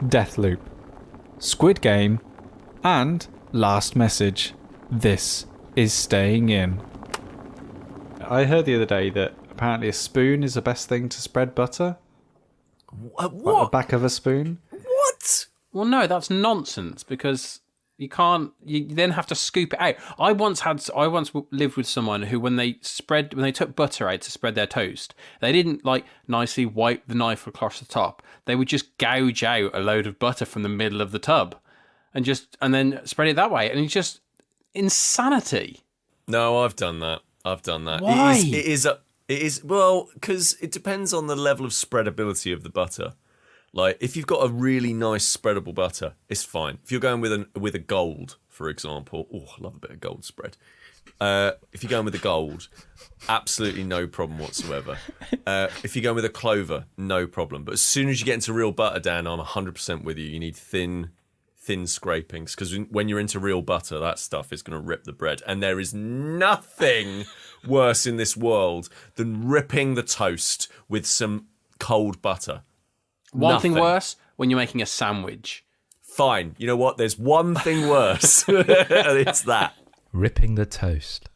Deathloop, Squid Game, and last message. This is staying in. I heard the other day that apparently a spoon is the best thing to spread butter. What? Like the back of a spoon. What? Well, no, that's nonsense because you can't. You then have to scoop it out. I once lived with someone who, when they took butter out to spread their toast, they didn't like nicely wipe the knife across the top. They would just gouge out a load of butter from the middle of the tub, and then spread it that way. And it's just insanity. No, I've done that. Why? It is well, because it depends on the level of spreadability of the butter. Like, if you've got a really nice spreadable butter, it's fine. If you're going with a gold, for example, I love a bit of gold spread. If you're going with a gold, absolutely no problem whatsoever. If you're going with a clover, no problem. But as soon as you get into real butter, Dan, I'm 100% with you. You need thin scrapings, because when you're into real butter, that stuff is going to rip the bread. And there is nothing worse in this world than ripping the toast with some cold butter. One thing worse, when you're making a sandwich. Fine. You know what? There's one thing worse, and it's that. Ripping the toast.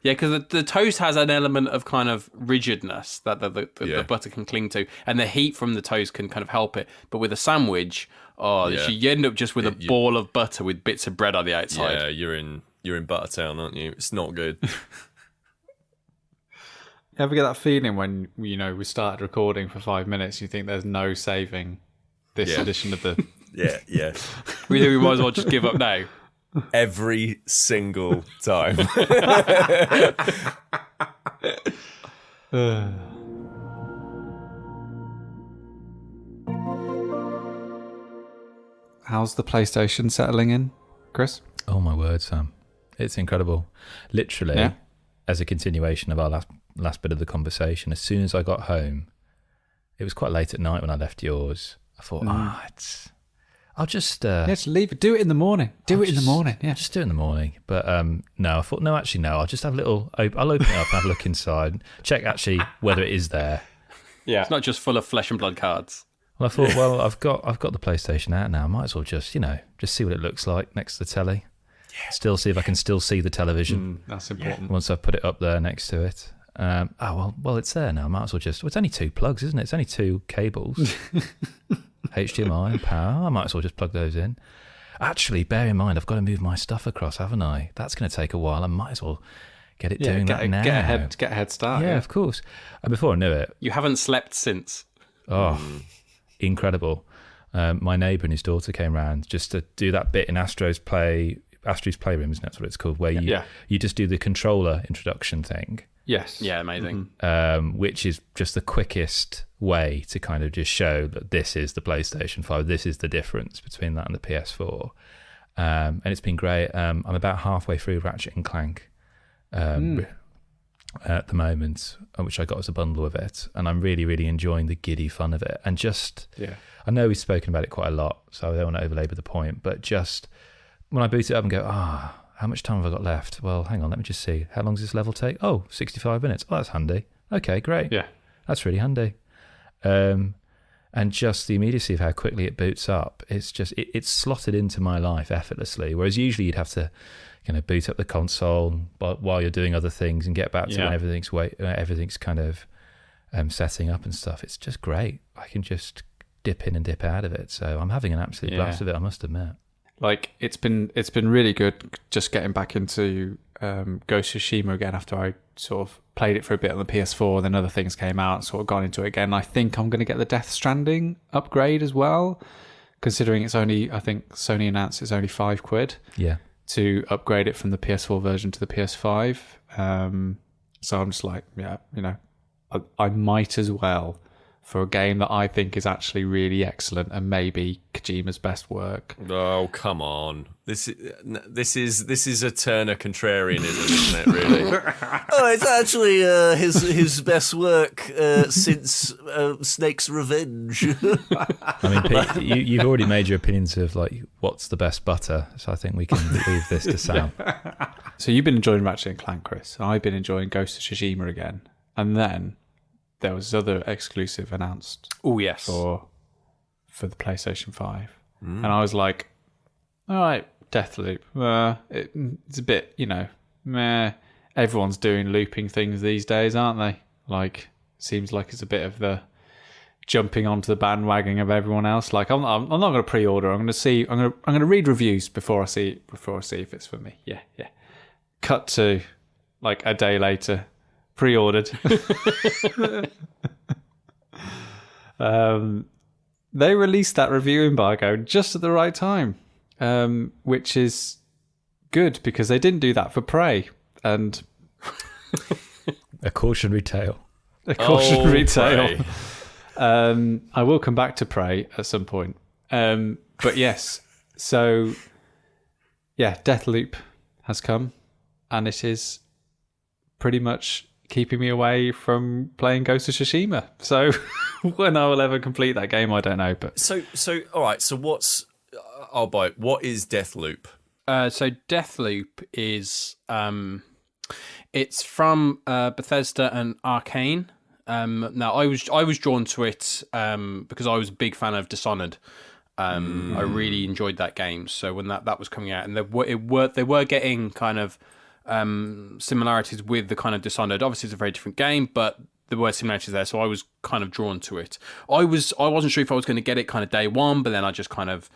Yeah, because the toast has an element of kind of rigidness that the butter can cling to, and the heat from the toast can kind of help it. But with a sandwich, you end up just with a ball of butter with bits of bread on the outside. Yeah, you're in Buttertown, aren't you? It's not good. Ever get that feeling when, we started recording for 5 minutes, you think there's no saving this edition of the... Yeah. We might as well just give up now. Every single time. How's the PlayStation settling in, Kris? Oh my word, Sam. It's incredible. Literally, as a continuation of our last bit of the conversation, as soon as I got home, it was quite late at night when I left yours. I thought, I'll just... just leave it. Do it in the morning. Do it in the morning, yeah. Just do it in the morning. But no, I thought, no, I'll just have a little... I'll open it up and have a look inside, check actually whether it is there. Yeah. It's not just full of flesh and blood cards. Well, I thought, well, I've got the PlayStation out now. I might as well just see what it looks like next to the telly. Yeah. Still see if I can still see the television. That's important. Once I've put it up there next to it. Well, it's there now. I might as well just... Well, it's only 2 plugs, isn't it? It's only 2 cables. HDMI and power. I might as well just plug those in. Actually, bear in mind, I've got to move my stuff across, haven't I? That's going to take a while. I might as well get it doing that now. Get a head start. Yeah, of course. And before I knew it... You haven't slept since. Oh, incredible. My neighbour and his daughter came round just to do that bit in Astro's Playroom, isn't it? That's what it's called, where you just do the controller introduction thing. Yes. Yeah, amazing. Which is just the quickest way to kind of just show that this is the PlayStation 5. This is the difference between that and the PS4. And it's been great. I'm about halfway through Ratchet and Clank at the moment, which I got as a bundle of it. And I'm really, really enjoying the giddy fun of it. And just, I know we've spoken about it quite a lot, so I don't want to overlabour the point, but just when I boot it up and go, how much time have I got left? Well, hang on, let me just see. How long does this level take? 65 minutes. Oh, that's handy. Okay, great. Yeah. That's really handy. And just the immediacy of how quickly it boots up, it's just, it's slotted into my life effortlessly. Whereas usually you'd have to, boot up the console while you're doing other things and get back to when everything's kind of setting up and stuff. It's just great. I can just dip in and dip out of it. So I'm having an absolute blast of it, I must admit. Like, it's been really good just getting back into Ghost of Tsushima again after I sort of played it for a bit on the PS4, then other things came out, sort of gone into it again. I think I'm going to get the Death Stranding upgrade as well, considering it's only, I think Sony announced it's only £5 to upgrade it from the PS4 version to the PS5. So I'm just like, I might as well, for a game that I think is actually really excellent and maybe Kojima's best work. Oh, come on. This is a Turner contrarianism, isn't it, really? It's actually his best work since Snake's Revenge. I mean, Pete, you've already made your opinions of what's the best butter, so I think we can leave this to Sam. So you've been enjoying Ratchet and Clank, Kris. I've been enjoying Ghost of Tsushima again. And then there was other exclusive announced. Oh, yes. For for the PlayStation 5. And I was like, all right, Deathloop. It's a bit, meh. Everyone's doing looping things these days, aren't they? Like, seems like it's a bit of the jumping onto the bandwagon of everyone else. Like, I'm not going to pre-order. I'm going to see. I'm going to read reviews before I see if it's for me. Yeah. Cut to like a day later, pre-ordered. They released that review embargo just at the right time, which is good because they didn't do that for Prey. And a cautionary tale. A cautionary tale. Prey. I will come back to Prey at some point. But yes, so yeah, Deathloop has come, and it is pretty much keeping me away from playing Ghost of Tsushima. So when I will ever complete that game, I don't know. But So all right. So I'll buy it. What is Deathloop? So Deathloop is it's from Bethesda and Arkane. Now I was drawn to it because I was a big fan of Dishonored. I really enjoyed that game. So when that was coming out, and they were getting kind of similarities with the kind of Dishonored. Obviously, it's a very different game, but there were similarities there. So I was kind of drawn to it. I wasn't sure if I was going to get it kind of day one, but then I just kind of.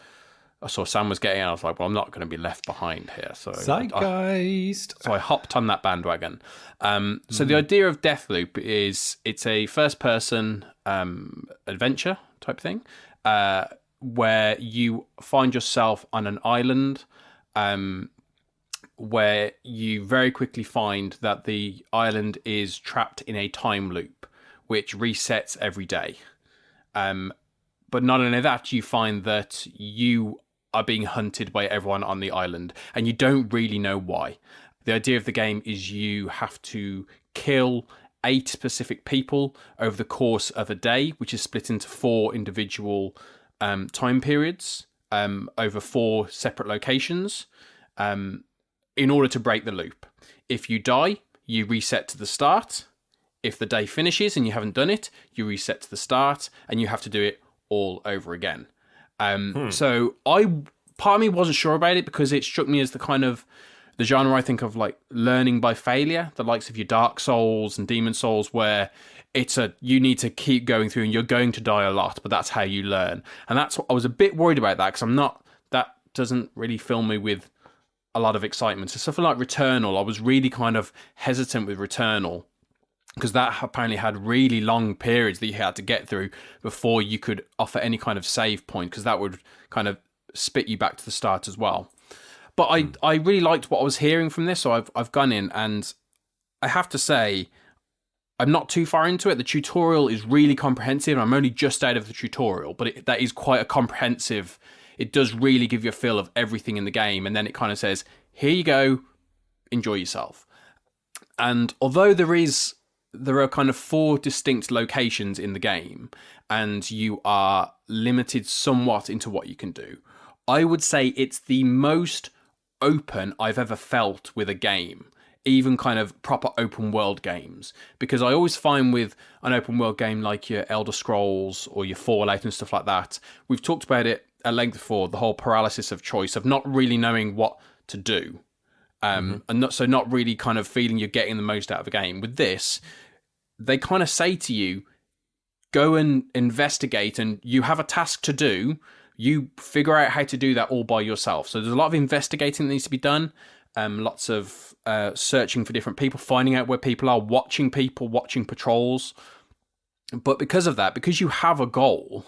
I saw Sam was getting it, and I was like, well, I'm not going to be left behind here. So Zeitgeist. So I hopped on that bandwagon. So the idea of Deathloop is it's a first-person adventure type thing where you find yourself on an island where you very quickly find that the island is trapped in a time loop, which resets every day. But not only that, you find that you are being hunted by everyone on the island, and you don't really know why. The idea of the game is you have to kill 8 specific people over the course of a day, which is split into 4 individual time periods over 4 separate locations in order to break the loop. If you die, you reset to the start. If the day finishes and you haven't done it, you reset to the start, and you have to do it all over again. So part of me wasn't sure about it because it struck me as the genre I think of like learning by failure, the likes of your Dark Souls and Demon Souls, where you need to keep going through and you're going to die a lot, but that's how you learn. And that's what I was a bit worried about that because that doesn't really fill me with a lot of excitement. So something like Returnal, I was really kind of hesitant with Returnal, because that apparently had really long periods that you had to get through before you could offer any kind of save point, because that would kind of spit you back to the start as well. But I really liked what I was hearing from this, so I've gone in, and I have to say, I'm not too far into it. The tutorial is really comprehensive, and I'm only just out of the tutorial, but that is quite a comprehensive. It does really give you a feel of everything in the game, and then it kind of says, here you go, enjoy yourself. And although there are kind of 4 distinct locations in the game, and you are limited somewhat into what you can do, I would say it's the most open I've ever felt with a game, even kind of proper open world games. Because I always find with an open world game like your Elder Scrolls or your Fallout and stuff like that, we've talked about it at length before, the whole paralysis of choice of not really knowing what to do. And not really kind of feeling you're getting the most out of a game. With this, they kind of say to you, go and investigate, and you have a task to do. You figure out how to do that all by yourself. So there's a lot of investigating that needs to be done. Lots of searching for different people, finding out where people are, watching patrols. But because of that, because you have a goal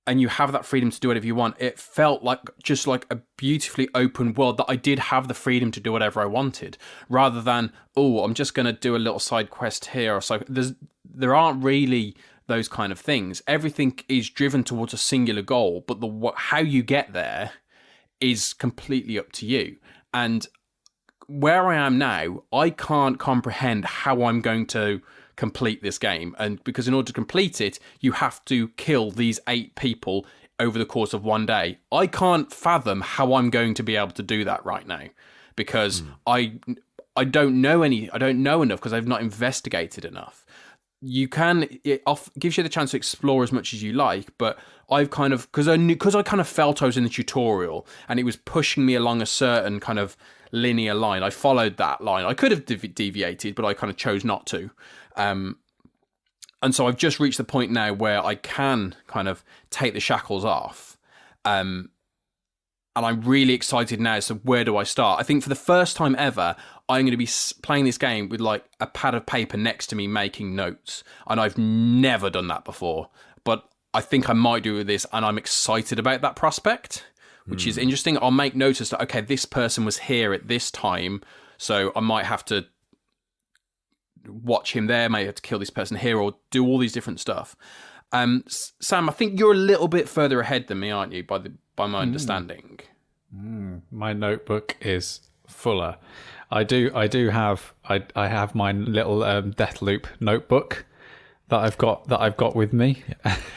and you have that freedom to do whatever you want, it felt like just like a beautifully open world that I did have the freedom to do whatever I wanted, rather than, I'm just going to do a little side quest here. Or so there aren't really those kind of things. Everything is driven towards a singular goal, but how you get there is completely up to you. And where I am now, I can't comprehend how I'm going to complete this game. And because in order to complete it, you have to kill these 8 people over the course of one day. I can't fathom how I'm going to be able to do that right now, because I don't know enough, because I've not investigated enough. gives you the chance to explore as much as you like, but I've kind of, because I kind of felt I was in the tutorial and it was pushing me along a certain kind of linear line. I followed that line. I could have deviated, but I kind of chose not to. And so I've just reached the point now where I can kind of take the shackles off. And I'm really excited now. So where do I start? I think for the first time ever, I'm going to be playing this game with like a pad of paper next to me making notes. And I've never done that before. But I think I might do with this. And I'm excited about that prospect, which is interesting. I'll make notes as to, okay, this person was here at this time. So I might have to watch him there, may have to kill this person here, or do all these different stuff. Sam, I think you're a little bit further ahead than me, aren't you, by my understanding? My notebook is fuller. I have my little Deathloop notebook that I've got with me,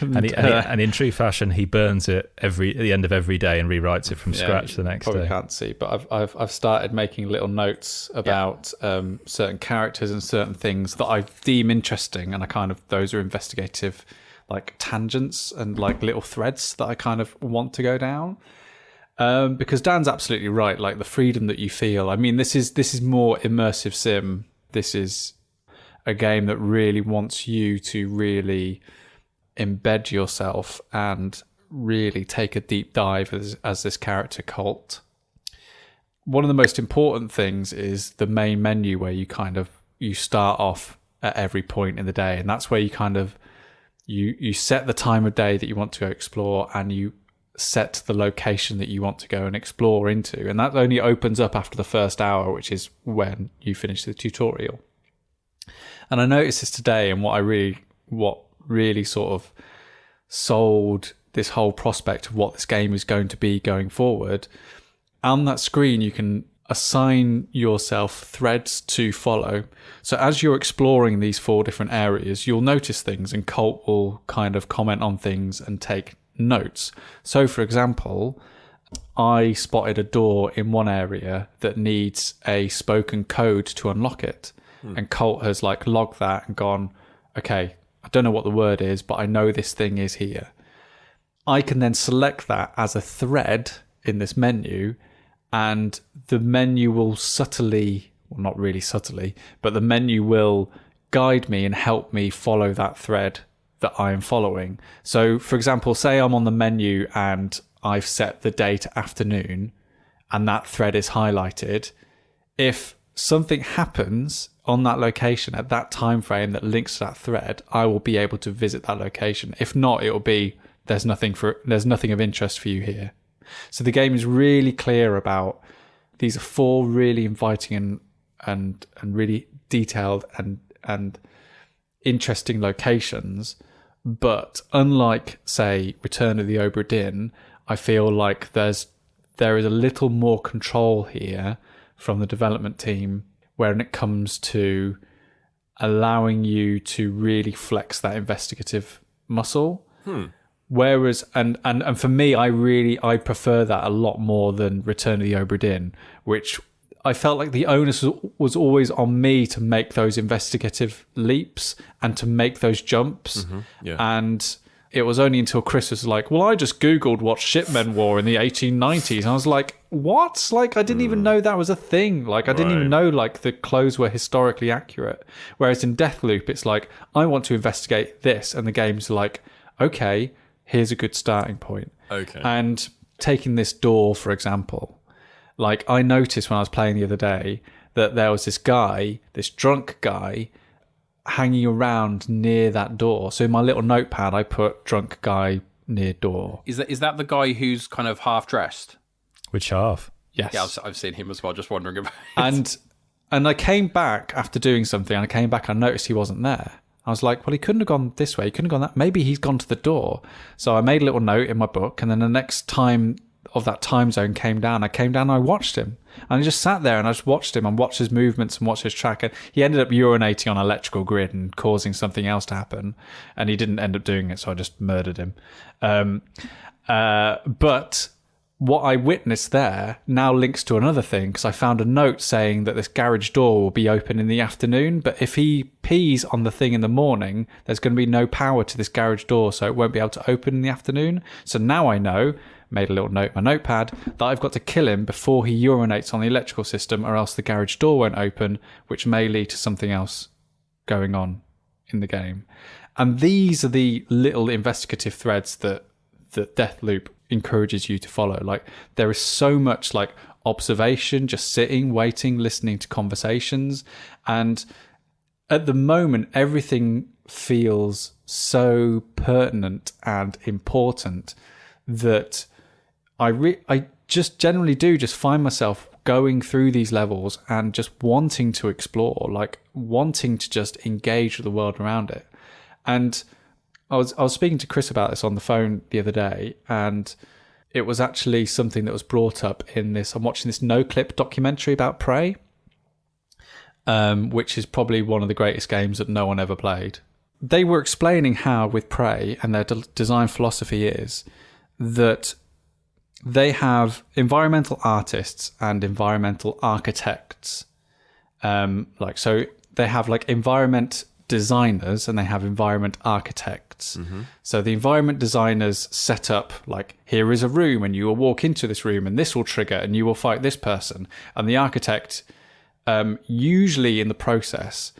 and in true fashion, he burns it at the end of every day and rewrites it from scratch the next probably day. Can't see, but I've started making little notes about certain characters and certain things that I deem interesting, and those are investigative, like tangents and like little threads that I kind of want to go down. Because Dan's absolutely right. Like the freedom that you feel. I mean, this is more immersive sim. This is a game that really wants you to really embed yourself and really take a deep dive as this character Colt. One of the most important things is the main menu, where you start off at every point in the day, and that's where you set the time of day that you want to go explore, and you set the location that you want to go and explore into, and that only opens up after the first hour, which is when you finish the tutorial. And I noticed this today, and what really sort of sold this whole prospect of what this game is going to be going forward. On that screen, you can assign yourself threads to follow. So as you're exploring these 4 different areas, you'll notice things, and Colt will kind of comment on things and take notes. So for example, I spotted a door in one area that needs a spoken code to unlock it. And Colt has like logged that and gone, okay, I don't know what the word is, but I know this thing is here. I can then select that as a thread in this menu, and the menu will subtly, well, not really subtly, but the menu will guide me and help me follow that thread that I am following. So for example, say I'm on the menu and I've set the day to afternoon and that thread is highlighted. If something happens on that location at that time frame that links to that thread, I will be able to visit that location. If not, it will be there's nothing of interest for you here. So the game is really clear about these are 4 really inviting and really detailed and interesting locations. But unlike, say, Return of the Obra Dinn, I feel like there is a little more control here from the development team when it comes to allowing you to really flex that investigative muscle. Whereas, and for me, I prefer that a lot more than Return of the Obra Dinn, which I felt like the onus was always on me to make those investigative leaps and to make those jumps. And it was only until Kris was like, well, I just Googled what shipmen wore in the 1890s. And I was like, what? Like, I didn't even know that was a thing. Like, I didn't even know, like, the clothes were historically accurate. Whereas in Deathloop, it's like, I want to investigate this. And the game's like, okay, here's a good starting point. Okay. And taking this door, for example, like, I noticed when I was playing the other day that there was this drunk guy, hanging around near that door. So in my little notepad, I put drunk guy near door. Is that the guy who's kind of half dressed? Which half? Yes. Yeah, I've seen him as well. Just wondering about it. And I came back after doing something, and I came back and I noticed he wasn't there. I was like, well, he couldn't have gone this way. He couldn't have gone that. Maybe he's gone to the door. So I made a little note in my book, and then the next time of that time zone came down, and I watched him. And I just sat there and I just watched him and watched his movements and watched his track. And he ended up urinating on an electrical grid and causing something else to happen. And he didn't end up doing it, so I just murdered him. But what I witnessed there now links to another thing, because I found a note saying that this garage door will be open in the afternoon, but if he pees on the thing in the morning, there's going to be no power to this garage door, so it won't be able to open in the afternoon. So now I know, made a little note in my notepad, that I've got to kill him before he urinates on the electrical system, or else the garage door won't open, which may lead to something else going on in the game. And these are the little investigative threads that Deathloop encourages you to follow. Like, there is so much like observation, just sitting, waiting, listening to conversations, and at the moment everything feels so pertinent and important that I just generally do just find myself going through these levels and just wanting to explore, like wanting to just engage with the world around it. And I was speaking to Kris about this on the phone the other day, and it was actually something that was brought up in this. I'm watching this no-clip documentary about Prey, which is probably one of the greatest games that no one ever played. They were explaining how with Prey, and their design philosophy is that they have environmental artists and environmental architects. So they have like environment designers and they have environment architects. Mm-hmm. So the environment designers set up like, here is a room and you will walk into this room and this will trigger and you will fight this person. And the architect, usually in the process,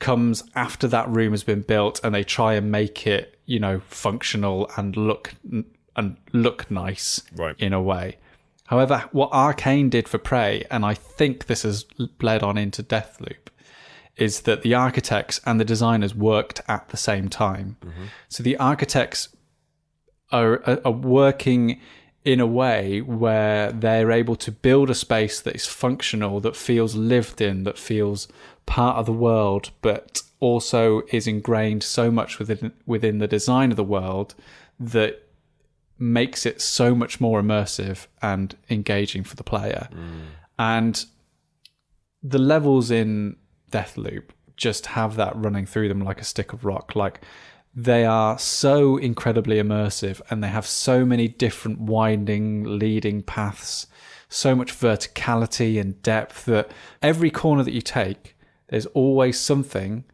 comes after that room has been built and they try and make it, functional and look nice, right, in a way. However, what Arkane did for Prey, and I think this has bled on into Deathloop, is that the architects and the designers worked at the same time. Mm-hmm. So the architects are working in a way where they're able to build a space that is functional, that feels lived in, that feels part of the world, but also is ingrained so much within the design of the world that makes it so much more immersive and engaging for the player. And the levels in Deathloop just have that running through them like a stick of rock. Like, they are so incredibly immersive and they have so many different winding, leading paths, so much verticality and depth that every corner that you take, there's always something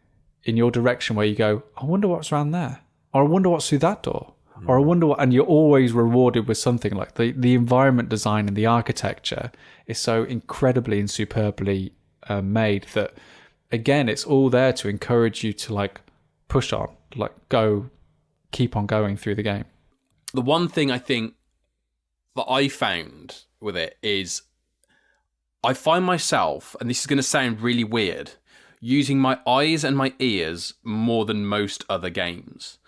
in your direction where you go, I wonder what's around there, or I wonder what's through that door, or I wonder what, and you're always rewarded with something. Like the environment design and the architecture is so incredibly and superbly made that, again, it's all there to encourage you to like push on, like keep on going through the game. The one thing I think that I found with it is I find myself, and this is going to sound really weird, using my eyes and my ears more than most other games.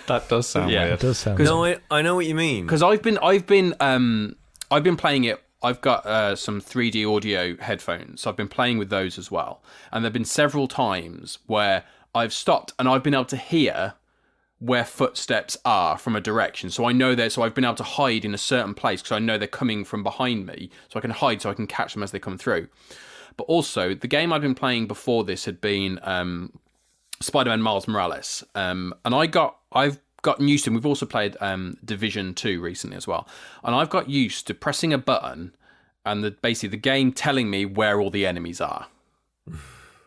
That does sound weird. It does sound. No, I know what you mean. Because I've been playing it. I've got some 3D audio headphones, so I've been playing with those as well. And there've been several times where I've stopped and I've been able to hear where footsteps are from a direction. So I know so I've been able to hide in a certain place because I know they're coming from behind me. So I can hide so I can catch them as they come through. But also, the game I've been playing before this had been Spider-Man Miles Morales. And I've gotten used to, and we've also played Division 2 recently as well. And I've got used to pressing a button and basically the game telling me where all the enemies are.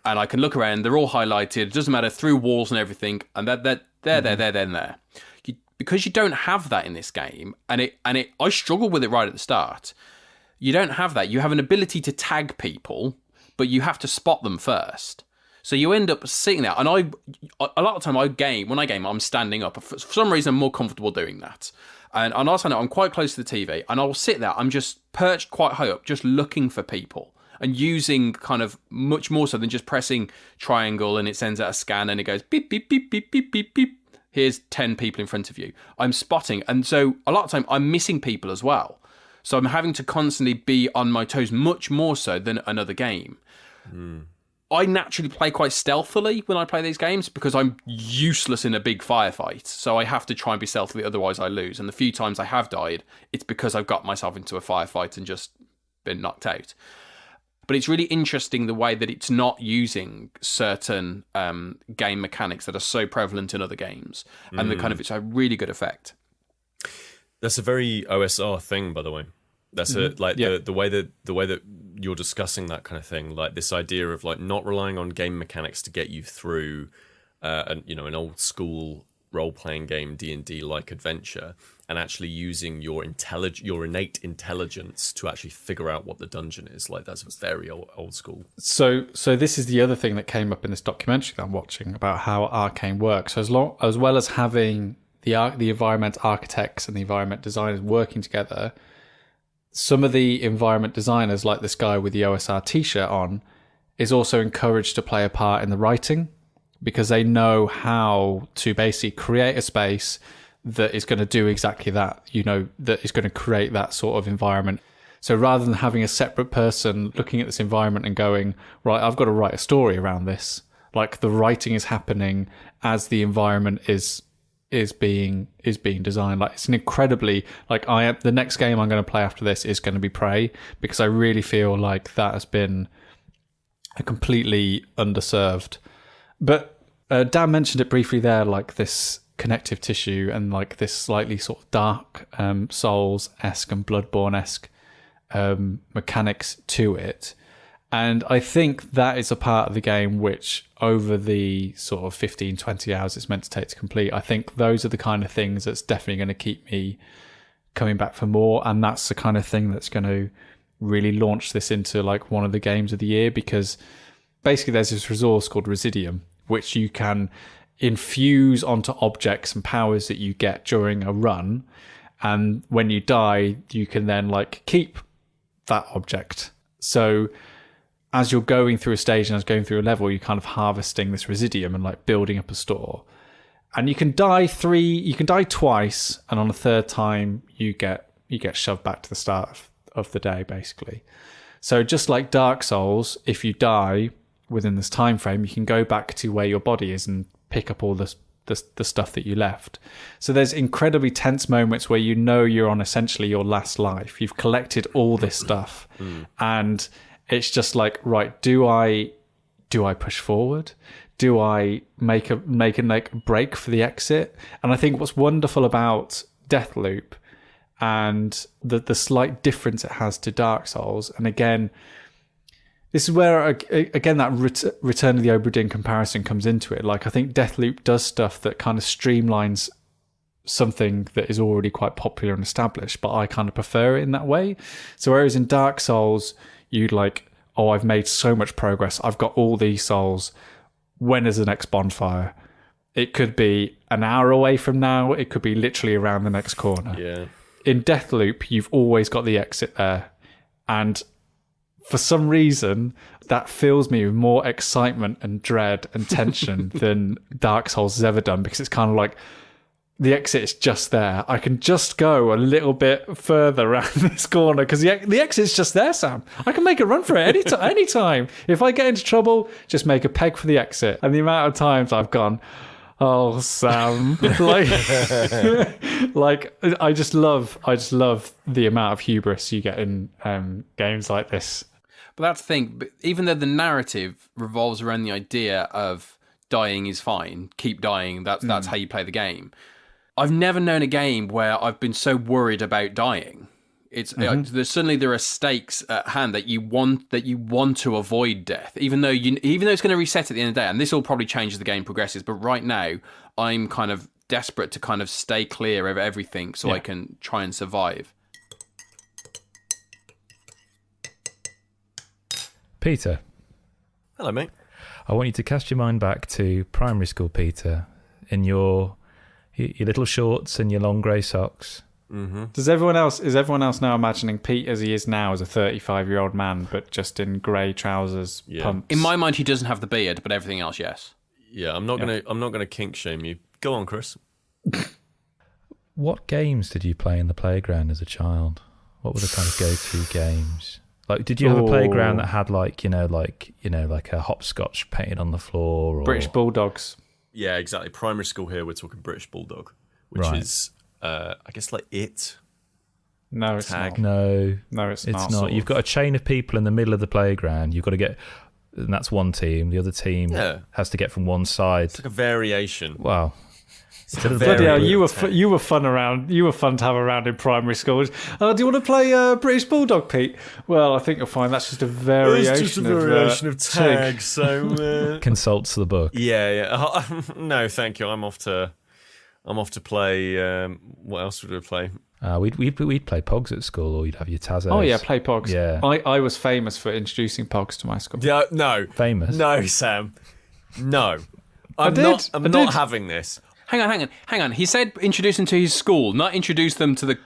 And I can look around, they're all highlighted, it doesn't matter, through walls and everything, and they're there. Because you don't have that in this game, and I struggled with it right at the start. You don't have that. You have an ability to tag people, but you have to spot them first. So you end up sitting there, and a lot of the time when I game, I'm standing up. For some reason, I'm more comfortable doing that. And also I'm quite close to the TV, and I'll sit there. I'm just perched quite high up, just looking for people, and using kind of much more so than just pressing triangle and it sends out a scan and it goes beep, beep, beep, beep, beep, beep, beep. Here's 10 people in front of you. I'm spotting, and so a lot of the time I'm missing people as well. So I'm having to constantly be on my toes, much more so than another game. I naturally play quite stealthily when I play these games because I'm useless in a big firefight. So I have to try and be stealthy, otherwise I lose. And the few times I have died, it's because I've got myself into a firefight and just been knocked out. But it's really interesting the way that it's not using certain game mechanics that are so prevalent in other games. And the kind of, it's a really good effect. That's a very OSR thing, by the way. That's the way that you're discussing that kind of thing, like this idea of like not relying on game mechanics to get you through, an old school role playing game D&D like adventure, and actually using your innate intelligence to actually figure out what the dungeon is. Like that's very old school. So this is the other thing that came up in this documentary that I'm watching about how Arkane works. So as well as having the environment architects and the environment designers working together, some of the environment designers, like this guy with the OSR t-shirt on, is also encouraged to play a part in the writing, because they know how to basically create a space that is going to do exactly that, that is going to create that sort of environment. So rather than having a separate person looking at this environment and going, right, I've got to write a story around this, like the writing is happening as the environment is being designed. Like it's an incredibly, like the next game I'm going to play after this is going to be Prey, because I really feel like that has been a completely underserved. But Dan mentioned it briefly there, like this connective tissue and like this slightly sort of dark Souls-esque and Bloodborne-esque mechanics to it. And I think that is a part of the game which, over the sort of 15, 20 hours it's meant to take to complete, I think those are the kind of things that's definitely going to keep me coming back for more. And that's the kind of thing that's going to really launch this into like one of the games of the year, because basically there's this resource called Residium, which you can infuse onto objects and powers that you get during a run. And when you die, you can then like keep that object. So as you're going through a stage and as going through a level, you're kind of harvesting this Residium and like building up a store. And you can die twice, and on the third time you get shoved back to the start of the day, basically. So just like Dark Souls, if you die within this time frame, you can go back to where your body is and pick up all the stuff that you left. So there's incredibly tense moments where you're on essentially your last life. You've collected all this stuff, and it's just like, right, do I push forward? Do I make a break for the exit? And I think what's wonderful about Deathloop and the slight difference it has to Dark Souls, and again, this is where, again, that Return of the Obra Dinn comparison comes into it. Like, I think Deathloop does stuff that kind of streamlines something that is already quite popular and established, but I kind of prefer it in that way. So whereas in Dark Souls, you'd like, oh, I've made so much progress. I've got all these souls. When is the next bonfire? It could be an hour away from now. It could be literally around the next corner. Yeah. In Deathloop, you've always got the exit there. And for some reason, that fills me with more excitement and dread and tension than Dark Souls has ever done, because it's kind of like the exit is just there. I can just go a little bit further around this corner because the exit's just there, Sam. I can make a run for it any time. If I get into trouble, just make a peg for the exit. And the amount of times I've gone, oh, Sam, like I just love the amount of hubris you get in games like this. But that's the thing. But even though the narrative revolves around the idea of dying is fine, keep dying. That's how you play the game. I've never known a game where I've been so worried about dying. It's suddenly there are stakes at hand that you want to avoid death, even though it's going to reset at the end of the day. And this will probably change as the game progresses. But right now, I'm kind of desperate to kind of stay clear of everything so I can try and survive. Peter. Hello, mate. I want you to cast your mind back to primary school, Peter, in your little shorts and your long grey socks. Mm-hmm. Is everyone else now imagining Pete as he is now as a 35-year-old man, but just in grey trousers, pumps? In my mind, he doesn't have the beard, but everything else, yes. Yeah, I'm not gonna kink shame you. Go on, Kris. What games did you play in the playground as a child? What were the kind of go-to games? Like, did you have a playground that had like a hopscotch painted on the floor, or British Bulldogs? Yeah, exactly. Primary school here, we're talking British Bulldog, which is, I guess, like it. No, it's Tag. not. No, it's not. not. You've got a chain of people in the middle of the playground. You've got to get, and that's one team. The other team has to get from one side. It's like a variation. Well, Bloody hell, you were fun around. You were fun to have around in primary school. Do you want to play British Bulldog, Pete? Well, I think you'll find that's just a variation. It's just a variation of tag. So Consults the book. Yeah. No, thank you. I'm off to play. What else would we play? We'd play Pogs at school, or you'd have your Tazos. Oh yeah, play Pogs. Yeah. I was famous for introducing Pogs to my school. Yeah, no. Famous? No, Sam. No. I'm did. not having this. Hang on. He said introduce them to his school, not introduce them to the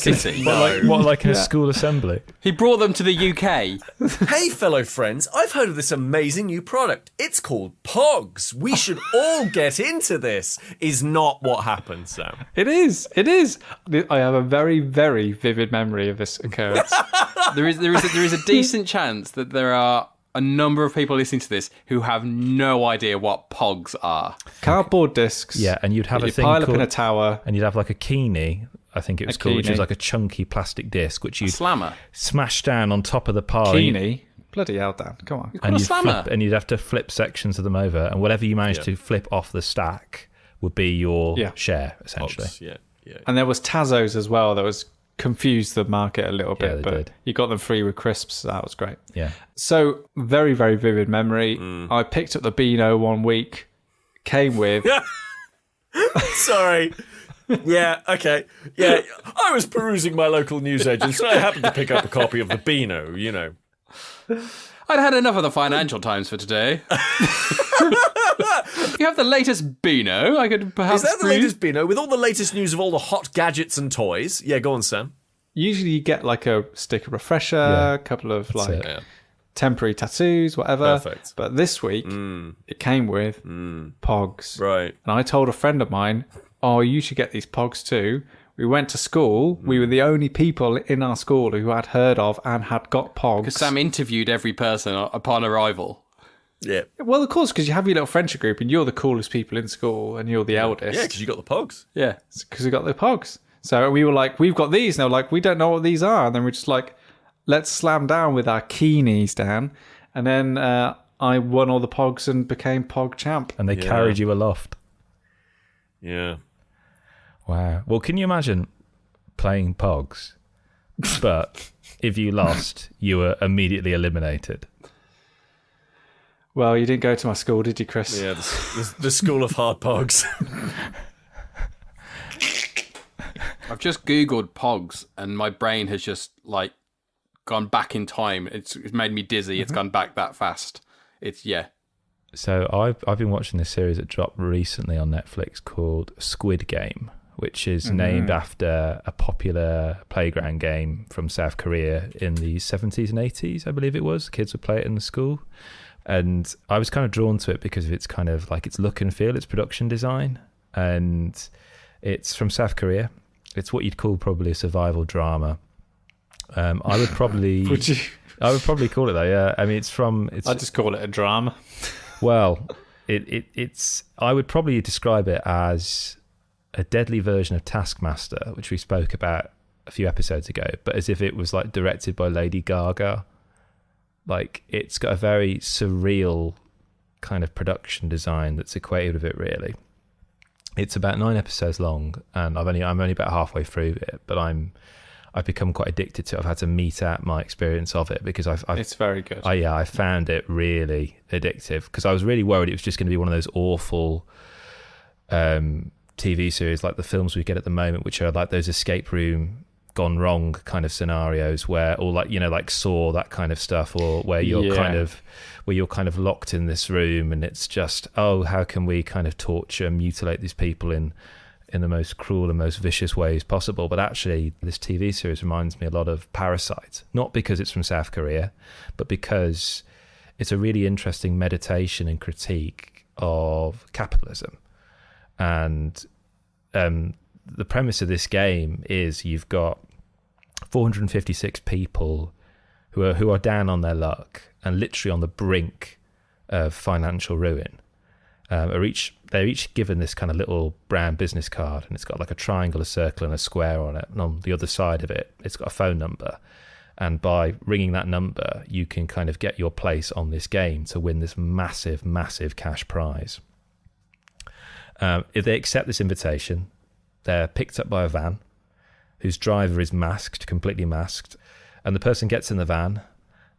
city. Like in a school assembly? He brought them to the UK. Hey, fellow friends, I've heard of this amazing new product. It's called Pogs. We should all get into this. Is not what happened, Sam. It is. I have a very, very vivid memory of this occurrence. There is a decent chance that there are a number of people listening to this who have no idea what Pogs are. Cardboard discs. Yeah, and you'd have a thing pile up called, in a tower. and you'd have like a keynie, I think it was called, which was like a chunky plastic disc, which you'd Slammer. smash down on top of the pile. Keynie. Bloody hell, Dan. Come on. And you'd flip, and you'd have to flip sections of them over, and whatever you managed to flip off the stack would be your share, essentially. Pogs, yeah. And there was Tazos as well. That was confused the market a little bit, but did. you got them free with crisps. So that was great. Yeah. So very, very vivid memory. I picked up the Beano one week. Came with. Sorry. Yeah, okay. Yeah, I was perusing my local newsagents and I happened to pick up a copy of the Beano, you know. I'd had enough of the Financial Times for today. You have the latest Beano. I could perhaps. Is that the latest Beano with all the latest news of all the hot gadgets and toys? Yeah, go on, Sam. Usually you get like a sticker refresher, a couple of temporary tattoos, whatever. Perfect. But this week it came with Pogs. Right. And I told a friend of mine, "Oh, you should get these Pogs too." We went to school. We were the only people in our school who had heard of and had got Pogs. Because Sam interviewed every person upon arrival. Yeah. Well, of course, because you have your little friendship group and you're the coolest people in school and you're the eldest. Yeah, because you got the Pogs. Yeah, because we got the Pogs. So we were like, we've got these. And they were like, we don't know what these are. And then we're just like, let's slam down with our keenies down. And then I won all the Pogs and became Pog champ. And they carried you aloft. Yeah. Wow. Well, can you imagine playing Pogs, but if you lost, you were immediately eliminated? Well, you didn't go to my school, did you, Kris? Yeah, the school of hard Pogs. I've just Googled Pogs and my brain has just like gone back in time. It's made me dizzy. It's gone back that fast. So I've been watching this series that dropped recently on Netflix called Squid Game, which is named after a popular playground game from South Korea in the 70s and 80s, I believe it was. Kids would play it in the school. And I was kind of drawn to it because of its kind of like its look and feel, its production design. And it's from South Korea. It's what you'd call probably a survival drama. I would probably... Would you? I would probably call it that, yeah. I mean, I'd just call it a drama. Well, it's... I would probably describe it as a deadly version of Taskmaster, which we spoke about a few episodes ago, but as if it was like directed by Lady Gaga. Like, it's got a very surreal kind of production design that's equated with it, really. It's about 9 episodes long, and I'm only about halfway through it, but I've become quite addicted to it. I've had to mete out my experience of it because it's very good. I found it really addictive because I was really worried it was just going to be one of those awful TV series like the films we get at the moment, which are like those escape room gone wrong kind of scenarios where, or like, you know, like Saw, that kind of stuff, or where you're kind of locked in this room and it's just, oh, how can we kind of torture and mutilate these people in the most cruel and most vicious ways possible. But actually this TV series reminds me a lot of Parasite, not because it's from South Korea, but because it's a really interesting meditation and critique of capitalism. And the premise of this game is you've got 456 people who are down on their luck and literally on the brink of financial ruin. They're each given this kind of little brown business card, and it's got like a triangle, a circle, and a square on it. And on the other side of it, it's got a phone number. And by ringing that number, you can kind of get your place on this game to win this massive, massive cash prize. If they accept this invitation, they're picked up by a van whose driver is masked, completely masked, and the person gets in the van,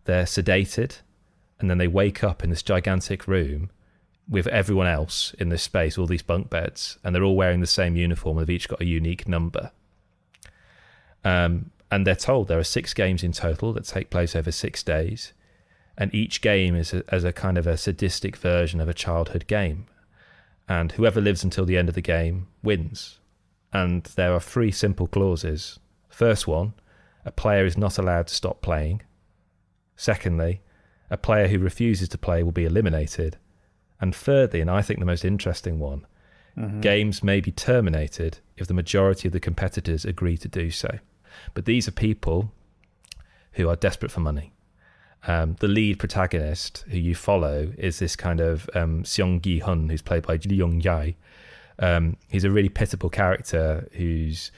they're sedated, and then they wake up in this gigantic room with everyone else in this space, all these bunk beds, and they're all wearing the same uniform. They've each got a unique number. And they're told there are 6 games in total that take place over 6 days, and each game is as a kind of a sadistic version of a childhood game. And whoever lives until the end of the game wins. And there are 3 simple clauses. First one, a player is not allowed to stop playing. Secondly, a player who refuses to play will be eliminated. And thirdly, and I think the most interesting one, games may be terminated if the majority of the competitors agree to do so. But these are people who are desperate for money. The lead protagonist who you follow is this kind of Seong Gi-hun, who's played by Lee Young-jae. He's a really pitiable character whose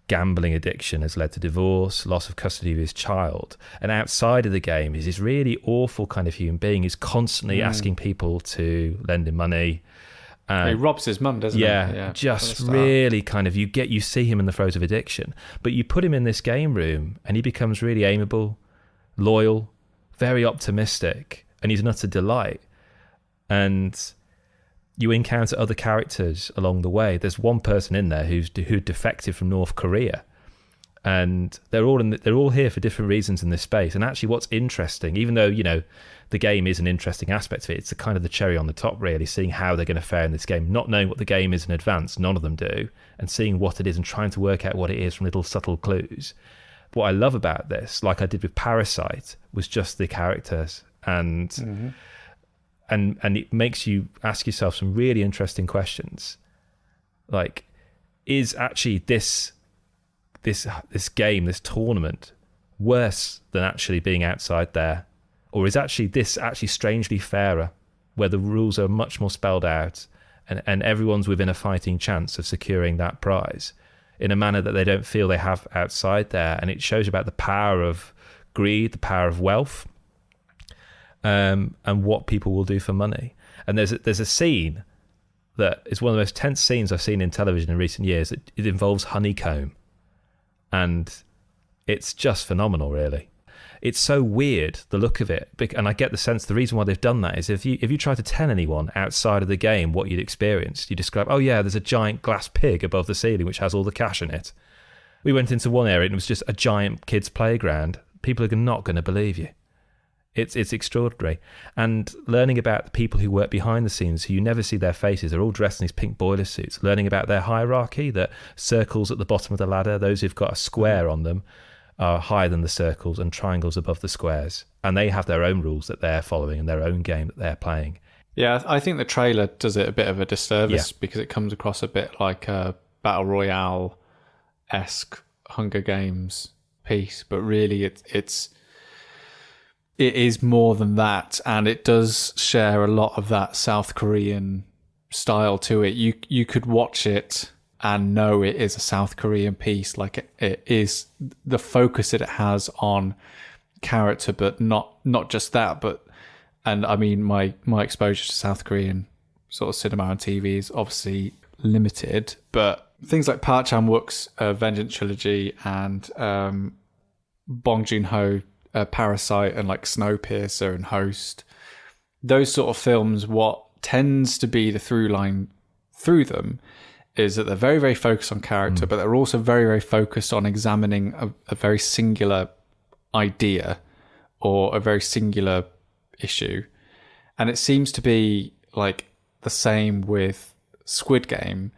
gambling addiction has led to divorce, loss of custody of his child. And outside of the game, he's this really awful kind of human being who's constantly asking people to lend him money. He robs his mum, doesn't he? Yeah, just really kind of, you see him in the throes of addiction. But you put him in this game room and he becomes really amiable, loyal, very optimistic, and he's an utter delight. And you encounter other characters along the way. There's one person in there who defected from North Korea, and they're all here for different reasons in this space. And actually, what's interesting, even though the game is an interesting aspect of it, it's the kind of the cherry on the top, really, seeing how they're going to fare in this game, not knowing what the game is in advance. None of them do, and seeing what it is and trying to work out what it is from little subtle clues. What I love about this, like I did with Parasite, was just the characters, and it makes you ask yourself some really interesting questions. Like, is actually this game, this tournament, worse than actually being outside there? Or is this actually strangely fairer, where the rules are much more spelled out and everyone's within a fighting chance of securing that prize in a manner that they don't feel they have outside there? And it shows about the power of greed, the power of wealth, and what people will do for money. And there's a scene that is one of the most tense scenes I've seen in television in recent years. It involves honeycomb, and it's just phenomenal, really. It's so weird, the look of it, and I get the sense the reason why they've done that is if you try to tell anyone outside of the game what you'd experienced, you describe, oh yeah, there's a giant glass pig above the ceiling which has all the cash in it. We went into one area and it was just a giant kids' playground. People are not going to believe you. It's extraordinary. And learning about the people who work behind the scenes, who you never see their faces, they're all dressed in these pink boiler suits, learning about their hierarchy, that circles at the bottom of the ladder, those who've got a square on them, are higher than the circles, and triangles above the squares. And they have their own rules that they're following and their own game that they're playing. Yeah, I think the trailer does it a bit of a disservice because it comes across a bit like a Battle Royale-esque Hunger Games piece, but really it is more than that, and it does share a lot of that South Korean style to it. You could watch it and know it is a South Korean piece, like it is the focus that it has on character, but not just that. But and I mean, my exposure to South Korean sort of cinema and TV is obviously limited, but things like Park Chan-wook's Vengeance Trilogy and Bong Joon-ho Parasite and like Snowpiercer and Host, those sort of films, what tends to be the through line through them is that they're very, very focused on character, but they're also very, very focused on examining a very singular idea or a very singular issue. And it seems to be like the same with Squid Game,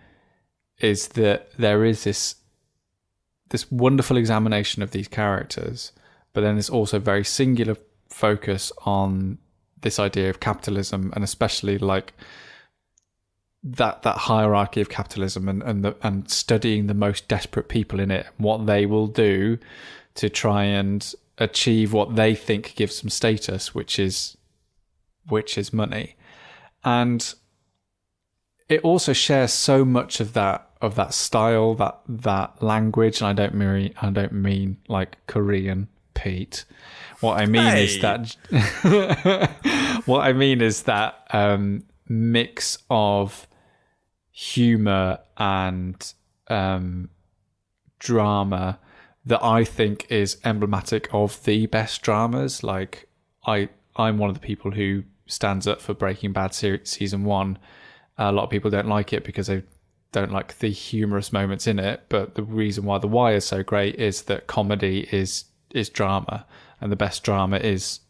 is that there is this wonderful examination of these characters, but then there's also very singular focus on this idea of capitalism, and especially like that hierarchy of capitalism and studying the most desperate people in it, what they will do to try and achieve what they think gives them status, which is money. And it also shares so much of that style, that language, and I don't mean like Korean, Pete. What I mean is that mix of humor and drama that I think is emblematic of the best dramas. Like I'm one of the people who stands up for Breaking Bad season 1. A lot of people don't like it because they don't like the humorous moments in it, but the reason why The Wire is so great is that comedy is drama, and the best drama is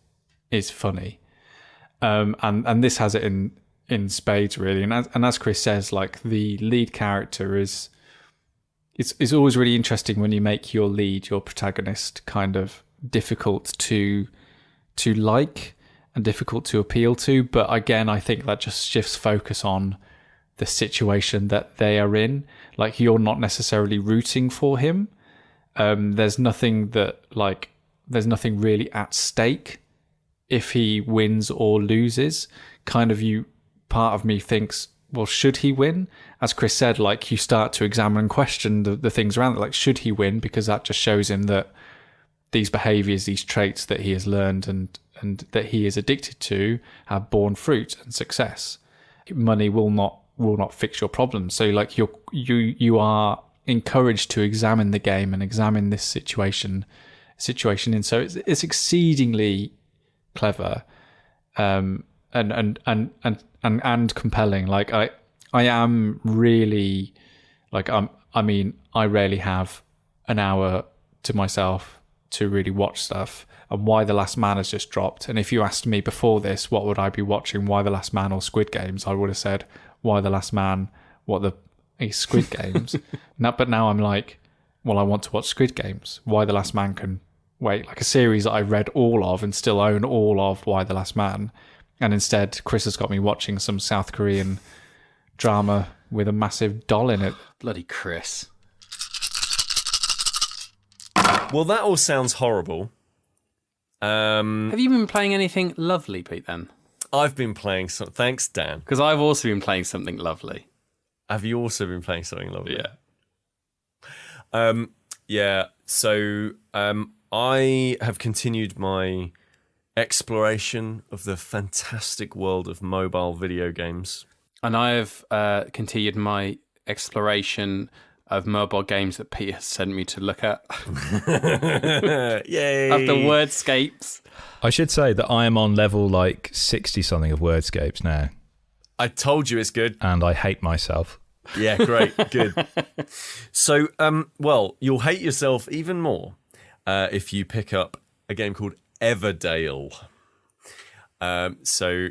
funny. And this has it in spades, really. And as Kris says, like, the lead character is it's always really interesting when you make your lead, your protagonist, kind of difficult to like and difficult to appeal to. But again, I think that just shifts focus on the situation that they are in. Like, you're not necessarily rooting for him. There's nothing really at stake if he wins or loses. Part of me thinks, well, should he win? As Kris said, like, you start to examine and question the things around it. Like, should he win? Because that just shows him that these behaviors, these traits that he has learned and that he is addicted to have borne fruit and success. Money will not fix your problems. So, like, you are encouraged to examine the game and examine this situation in. So it's exceedingly clever, and compelling. Like, I am really, like, I rarely have an hour to myself to really watch stuff. And Why the Last Man has just dropped. And if you asked me before this, what would I be watching, Why the Last Man or Squid Games, I would have said Why the Last Man, Squid Games. But now I'm like, well, I want to watch Squid Games. Why the Last Man can wait. Like, a series that I read all of and still own all of, Why the Last Man. And instead, Kris has got me watching some South Korean drama with a massive doll in it. Bloody Kris. Well, that all sounds horrible. Have you been playing anything lovely, Pete, then? I've been playing some. Thanks, Dan. Because I've also been playing something lovely. Have you also been playing something lovely? Yeah. Yeah. So I have continued my exploration of the fantastic world of mobile video games. And I have continued my exploration of mobile games that Pete has sent me to look at. Yay! After Wordscapes. I should say that I am on level like 60-something of Wordscapes now. I told you it's good. And I hate myself. Yeah, great. Good. So, well, you'll hate yourself even more if you pick up a game called Everdale. So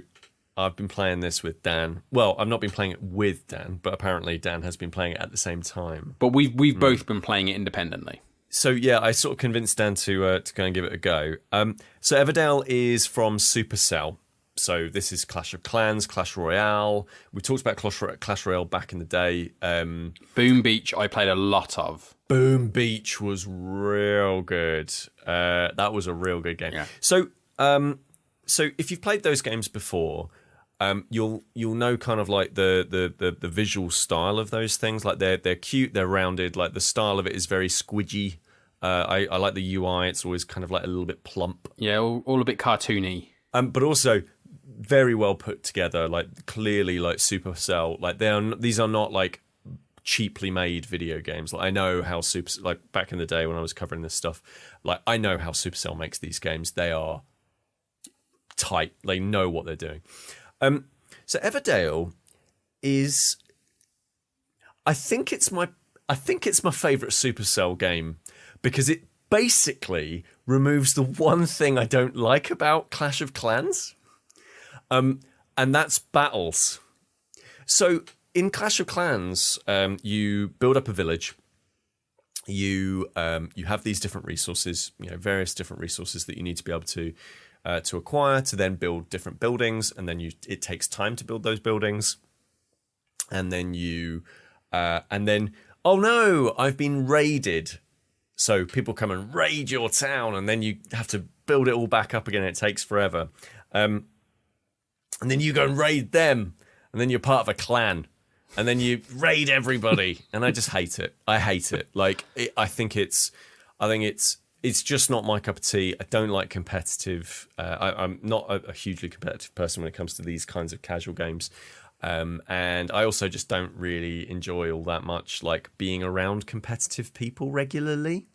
I've been playing this with Dan. Well, I've not been playing it with Dan, but apparently Dan has been playing it at the same time. But we've both been playing it independently. So yeah, I sort of convinced Dan to go and give it a go. So Everdale is from Supercell. So this is Clash of Clans, Clash Royale. We talked about Clash Royale back in the day. Boom Beach, I played a lot of. Boom Beach was real good. That was a real good game. Yeah. So if you've played those games before, you'll know kind of like the visual style of those things. Like they're cute, they're rounded. Like the style of it is very squidgy. I like the UI. It's always kind of like a little bit plump. Yeah, all a bit cartoony. But also very well put together. Like clearly, like Supercell. Like these are not like cheaply made video games. Like I know how like back in the day when I was covering this stuff, like I know how Supercell makes these games. They are tight. They know what they're doing. So Everdale is, I think it's my favorite Supercell game because it basically removes the one thing I don't like about Clash of Clans, and that's battles. So in Clash of Clans, you build up a village. You have these different resources, various different resources that you need to be able to acquire to then build different buildings, and then it takes time to build those buildings, and then oh no, I've been raided. So people come and raid your town, and then you have to build it all back up again. It takes forever, and then you go and raid them, and then you're part of a clan, and then you raid everybody, and I just hate it. I hate it. Like I think it's just not my cup of tea. I don't like competitive. I'm not a hugely competitive person when it comes to these kinds of casual games. And I also just don't really enjoy all that much like being around competitive people regularly.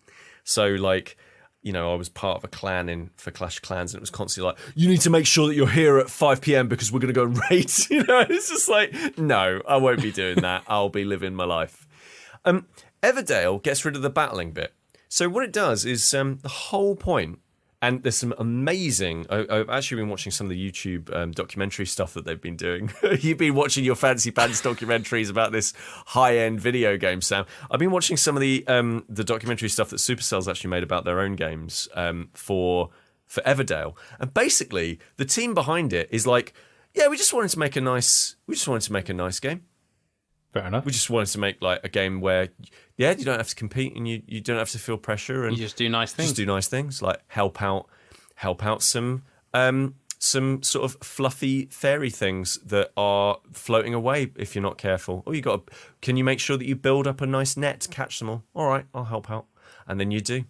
So like, you know, I was part of a clan for Clash of Clans, and it was constantly like, you need to make sure that you're here at 5 p.m. because we're going to go and raid. You know, it's just like, no, I won't be doing that. I'll be living my life. Everdale gets rid of the battling bit. So what it does is the whole point, and there's some amazing... I've actually been watching some of the YouTube documentary stuff that they've been doing. You've been watching your fancy pants documentaries about this high-end video game, Sam. I've been watching some of the documentary stuff that Supercell's actually made about their own games for Everdale. And basically, the team behind it is like, yeah, we just wanted to make a nice game. Fair enough. We just wanted to make like a game where, yeah, you don't have to compete and you don't have to feel pressure, and You just do nice things. just do nice things like help out some sort of fluffy fairy things that are floating away if you're not careful. Or can you make sure that you build up a nice net to catch them all? All right, I'll help out, and then you do.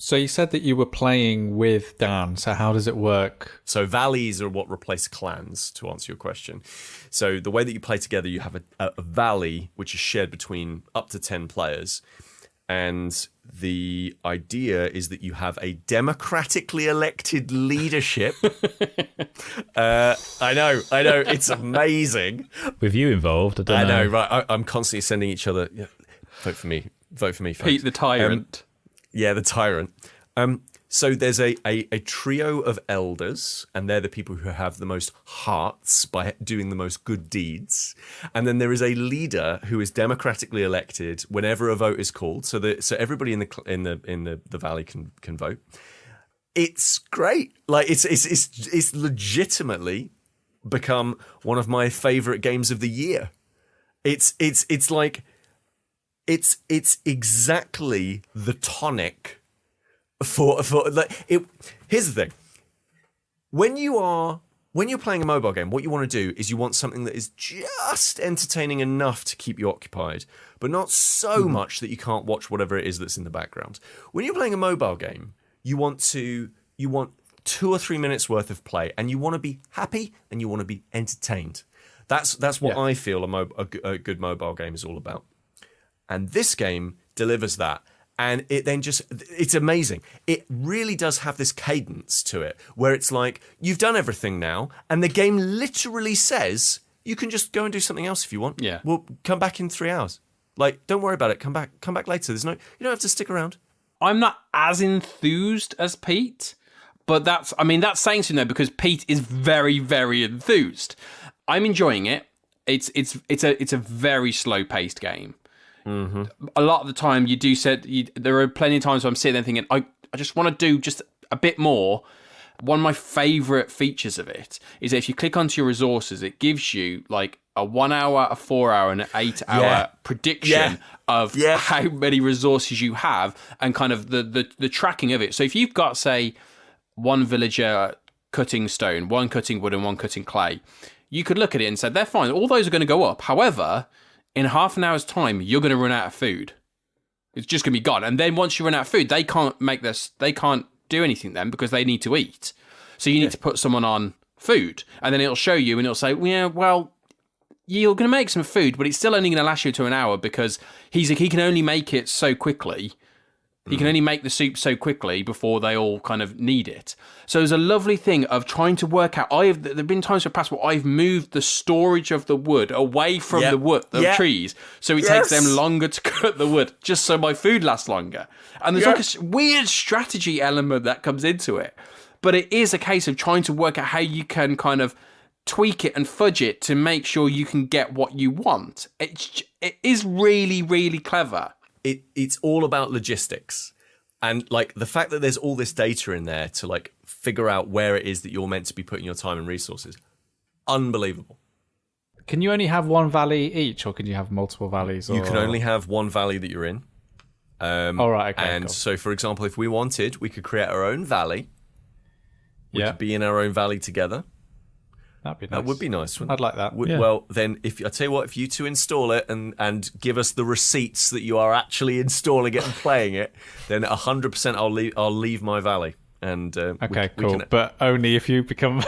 So you said that you were playing with Dan. So how does it work? So valleys are what replace clans, to answer your question. So the way that you play together, you have a valley which is shared between up to 10 players. And the idea is that you have a democratically elected leadership. I know, it's amazing. With you involved, I don't know. I know, right? I'm constantly sending each other, vote for me, folks. Pete the Tyrant. Yeah, the tyrant. So there's a trio of elders, and they're the people who have the most hearts by doing the most good deeds. And then there is a leader who is democratically elected whenever a vote is called. So everybody in the valley can vote. It's great. Like it's legitimately become one of my favorite games of the year. It's exactly the tonic for like it. Here's the thing: when you're playing a mobile game, what you want to do is you want something that is just entertaining enough to keep you occupied, but not so much that you can't watch whatever it is that's in the background. When you're playing a mobile game, you want 2 or 3 minutes worth of play, and you want to be happy and you want to be entertained. That's what I feel a good mobile game is all about. And this game delivers that. And it then it's amazing. It really does have this cadence to it where it's like, you've done everything now. And the game literally says, you can just go and do something else if you want. Yeah. We'll come back in 3 hours. Like, don't worry about it. Come back later. You don't have to stick around. I'm not as enthused as Pete, but that's saying something though, because Pete is very, very enthused. I'm enjoying it. It's a very slow paced game. Mm-hmm. A lot of the time, there are plenty of times where I'm sitting there thinking, I just want to do just a bit more. One of my favourite features of it is that if you click onto your resources, it gives you like a 1 hour, a 4 hour, and an 8 hour prediction of how many resources you have and kind of the tracking of it. So if you've got, say, one villager cutting stone, one cutting wood, and one cutting clay, you could look at it and say, they're fine. All those are going to go up. However, in half an hour's time, you're going to run out of food. It's just going to be gone. And then once you run out of food, they can't do anything then because they need to eat. So you need to put someone on food. And then it'll show you and it'll say, yeah, well, you're going to make some food, but it's still only going to last you to an hour because he can only make it so quickly. He can only make the soup so quickly before they all kind of need it. So there's a lovely thing of trying to work out. There have been times in the past where I've moved the storage of the wood away from the trees, so it takes them longer to cut the wood, just so my food lasts longer. And there's like a weird strategy element that comes into it. But it is a case of trying to work out how you can kind of tweak it and fudge it to make sure you can get what you want. It is really, really clever. It's all about logistics, and like the fact that there's all this data in there to like figure out where it is that you're meant to be putting your time and resources. Unbelievable. Can you only have one valley each, or can you have multiple valleys? You can only have one valley that you're in. All right, okay. And so, for example, if we wanted, we could create our own valley. We could be in our own valley together. That'd be nice. That would be nice. I'd like that. Well, then, I tell you what, if you two install it and give us the receipts that you are actually installing it and playing it, then 100% I'll leave my valley. And cool. But only if you become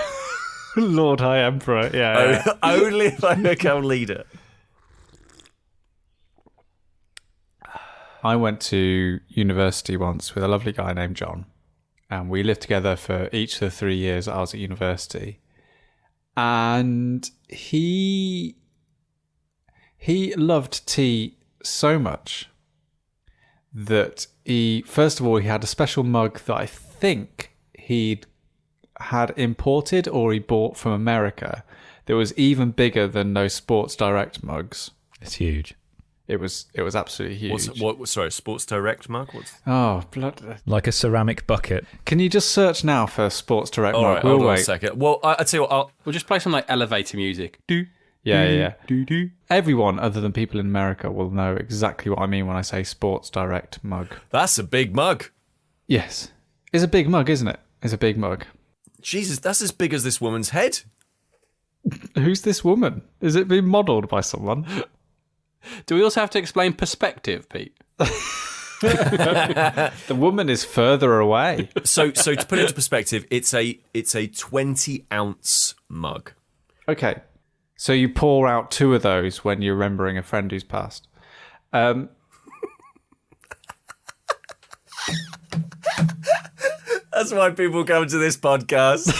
Lord High Emperor. Yeah. Only if I become leader. I went to university once with a lovely guy named John, and we lived together for each of the 3 years I was at university. And he loved tea so much that he had a special mug that I think he'd had imported or he bought from America that was even bigger than those Sports Direct mugs. It's huge. It was absolutely huge. Sorry, Sports Direct mug? Oh, blood! Like a ceramic bucket. Can you just search now for Sports Direct All mug? right, We'll hold on wait. a second. Well, I tell you what, We'll just play some like elevator music. Yeah. Everyone other than people in America will know exactly what I mean when I say Sports Direct mug. that's a big mug. Yes. It's a big mug, isn't it? It's a big mug. Jesus, that's as big as this woman's head. Who's this woman? Is it being modelled by someone? Do we also have to explain perspective, Pete? The woman is further away. So to put it into perspective, it's a 20-ounce mug. Okay. So you pour out 2 of those when you're remembering a friend who's passed. That's why people come to this podcast.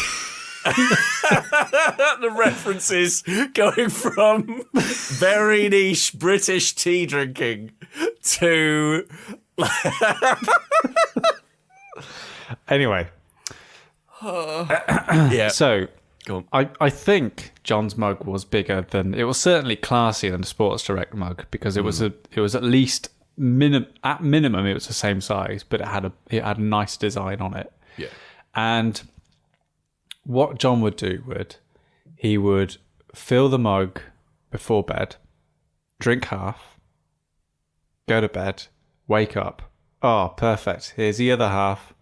The references going from very niche British tea drinking to Anyway. yeah. So Go on. I think John's mug was bigger than... It was certainly classier than the Sports Direct mug because it was at least... at minimum, it was the same size, but it had a nice design on it. Yeah. And what John would do he would fill the mug before bed, drink half, go to bed, wake up. Oh, perfect. Here's the other half.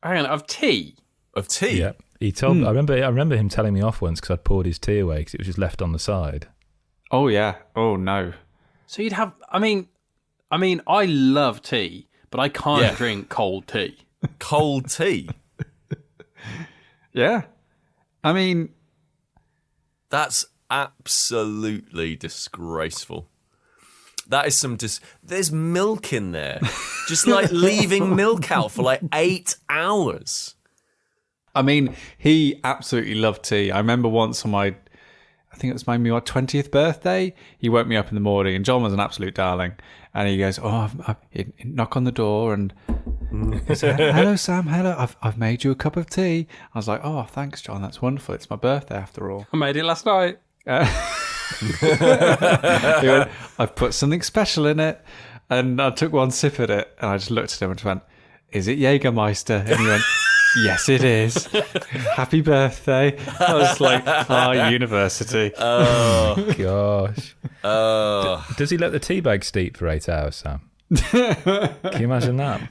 Hang on, of tea? Of tea? Yeah. He told. I remember him telling me off once because I'd poured his tea away because it was just left on the side. Oh yeah. Oh no. So you'd have... I mean, I love tea, but I can't drink cold tea. Cold tea? Yeah. I mean... That's absolutely disgraceful. That is some... There's milk in there. Just like leaving milk out for like 8 hours. I mean, he absolutely loved tea. I remember once on I think it was my 20th birthday, he woke me up in the morning, and John was an absolute darling. And he goes, he'd knock on the door and he said, hello, Sam, hello, I've made you a cup of tea. I was like, oh, thanks, John, that's wonderful. It's my birthday after all. I made it last night. He went, I've put something special in it. And I took one sip at it, and I just looked at him and just went, is it Jägermeister? And he went, yes, it is. Happy birthday. I was like, university. Oh, Gosh. Does he let the tea bag steep for 8 hours, Sam? Can you imagine that?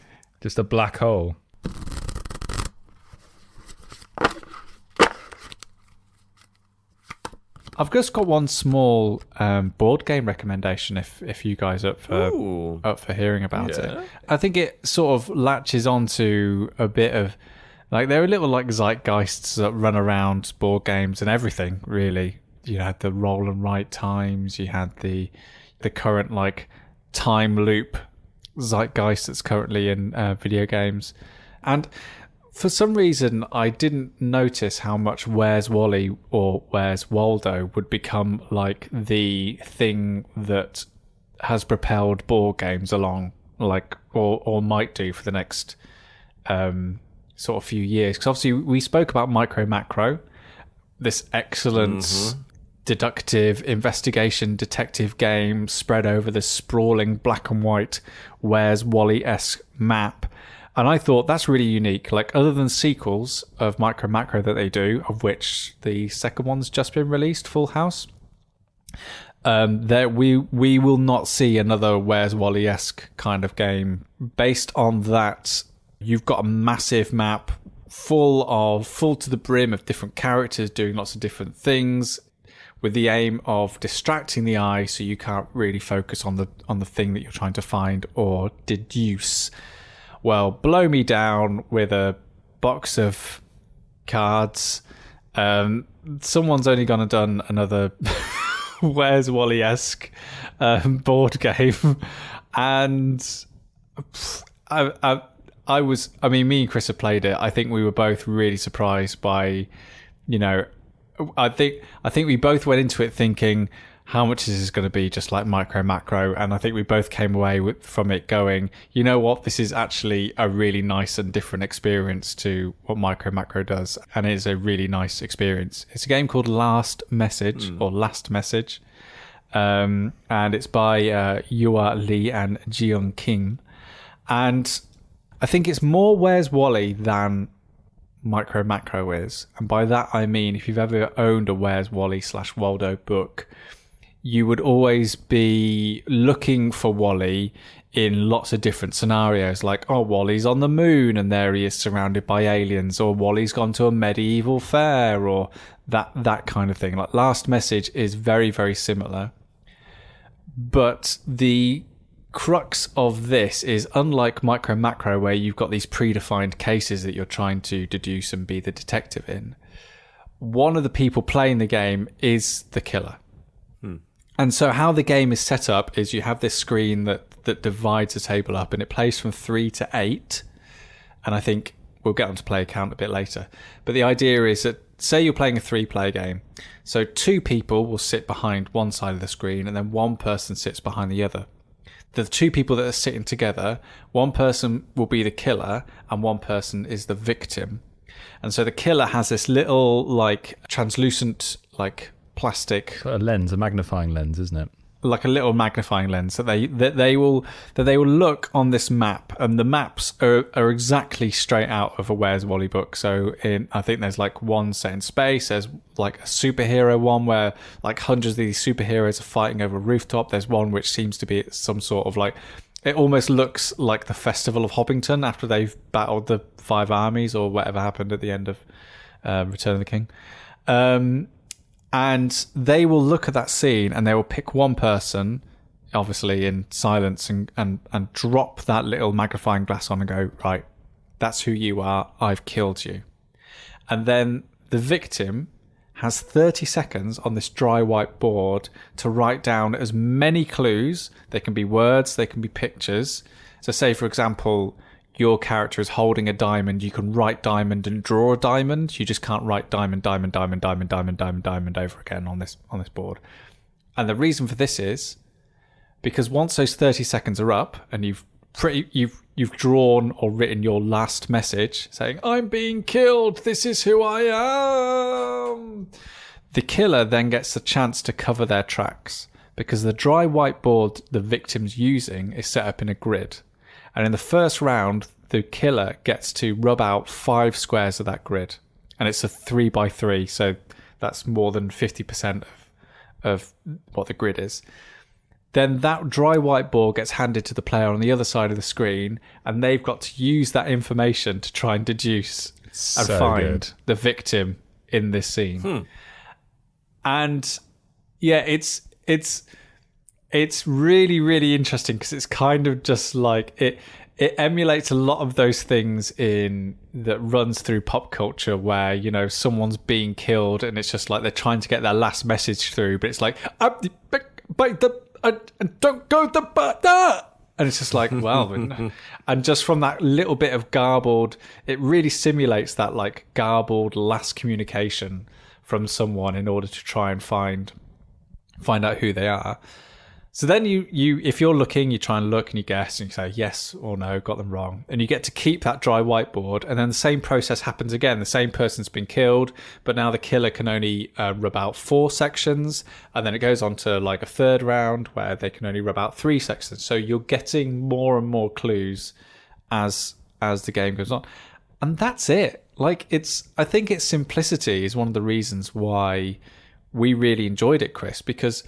Just a black hole. I've just got one small board game recommendation if you guys are up for hearing about it. I think it sort of latches onto a bit of... Like, there are little, like, zeitgeists that run around board games and everything, really. You had the roll and write times. You had the current, like, time loop zeitgeist that's currently in video games. And for some reason, I didn't notice how much Where's Wally or Where's Waldo would become, like, the thing that has propelled board games along, like, or might do for the next... sort of few years, because obviously we spoke about Micro Macro, this excellent deductive investigation detective game spread over this sprawling black and white Where's Wally-esque map, and I thought that's really unique. Like, other than sequels of Micro Macro that they do, of which the second one's just been released, Full House, there we will not see another Where's Wally-esque kind of game based on that. You've got a massive map full to the brim of different characters doing lots of different things with the aim of distracting the eye so you can't really focus on the thing that you're trying to find or deduce. Well, blow me down with a box of cards Someone's only gone and done another Where's Wally-esque board game, and me and Kris have played it. I think we were both really surprised by, I think we both went into it thinking, how much is this going to be just like micro macro? And I think we both came away from it going, you know what, this is actually a really nice and different experience to what micro macro does, and it is a really nice experience. It's a game called Last Message, and it's by Yua Lee and Jiyoung Kim, and I think it's more Where's Wally than micro macro is. And by that I mean, if you've ever owned a Where's Wally / Waldo book, you would always be looking for Wally in lots of different scenarios, like, oh, Wally's on the moon and there he is surrounded by aliens, or Wally's gone to a medieval fair, or that kind of thing. Like Last Message is very, very similar. But the crux of this is, unlike micro macro where you've got these predefined cases that you're trying to deduce and be the detective in, one of the people playing the game is the killer. And so how the game is set up is you have this screen that divides the table up, and it plays from 3 to 8. And I think we'll get onto player count a bit later. But the idea is that, say you're playing a 3-player game. So 2 people will sit behind one side of the screen, and then one person sits behind the other. The 2 people that are sitting together, one person will be the killer and one person is the victim. And so the killer has this little like translucent like plastic, a lens, a magnifying lens, isn't it? Like a little magnifying lens that they will look on this map, and the maps are exactly straight out of a Where's Wally book. So I think there's like one set in space. There's like a superhero one where like hundreds of these superheroes are fighting over a rooftop. There's one which seems to be some sort of like, it almost looks like the Festival of Hoppington after they've battled the 5 armies or whatever happened at the end of Return of the King. And they will look at that scene and they will pick one person, obviously in silence, and drop that little magnifying glass on and go, right, that's who you are, I've killed you. And then the victim has 30 seconds on this dry whiteboard to write down as many clues. They can be words, they can be pictures. So say, for example, your character is holding a diamond, you can write diamond and draw a diamond. You just can't write diamond, diamond, diamond, diamond, diamond, diamond, diamond over again on this board. And the reason for this is because once those 30 seconds are up and you've drawn or written your last message saying, I'm being killed, this is who I am, the killer then gets the chance to cover their tracks, because the dry whiteboard the victim's using is set up in a grid. And in the first round, the killer gets to rub out 5 squares of that grid. And it's a 3x3, so that's more than 50% of what the grid is. Then that dry whiteboard gets handed to the player on the other side of the screen, and they've got to use that information to try and deduce and find the victim in this scene. And yeah, it's really, really interesting because it's kind of just like it emulates a lot of those things that runs through pop culture where, you know, someone's being killed and it's just like they're trying to get their last message through, but it's like, don't go the butter. And it's just like, well, and just from that little bit of garbled, it really simulates that like garbled last communication from someone in order to try and find out who they are. So then you if you're looking, you try and look and you guess and you say yes or no, got them wrong. And you get to keep that dry whiteboard. And then the same process happens again. The same person's been killed, but now the killer can only rub out 4 sections. And then it goes on to like a third round where they can only rub out 3 sections. So you're getting more and more clues as the game goes on. And that's it. Like I think its simplicity is one of the reasons why we really enjoyed it, Kris, because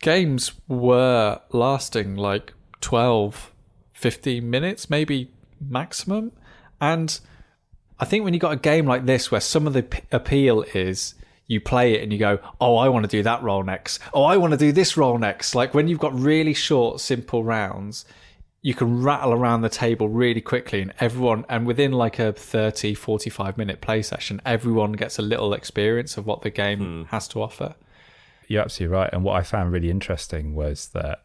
games were lasting like 12, 15 minutes, maybe maximum. And I think when you got a game like this where some of the appeal is you play it and you go, oh, I want to do that role next. Oh, I want to do this role next. Like when you've got really short, simple rounds, you can rattle around the table really quickly, and within like a 30, 45 minute play session, everyone gets a little experience of what the game has to offer. You're absolutely right. And what I found really interesting was that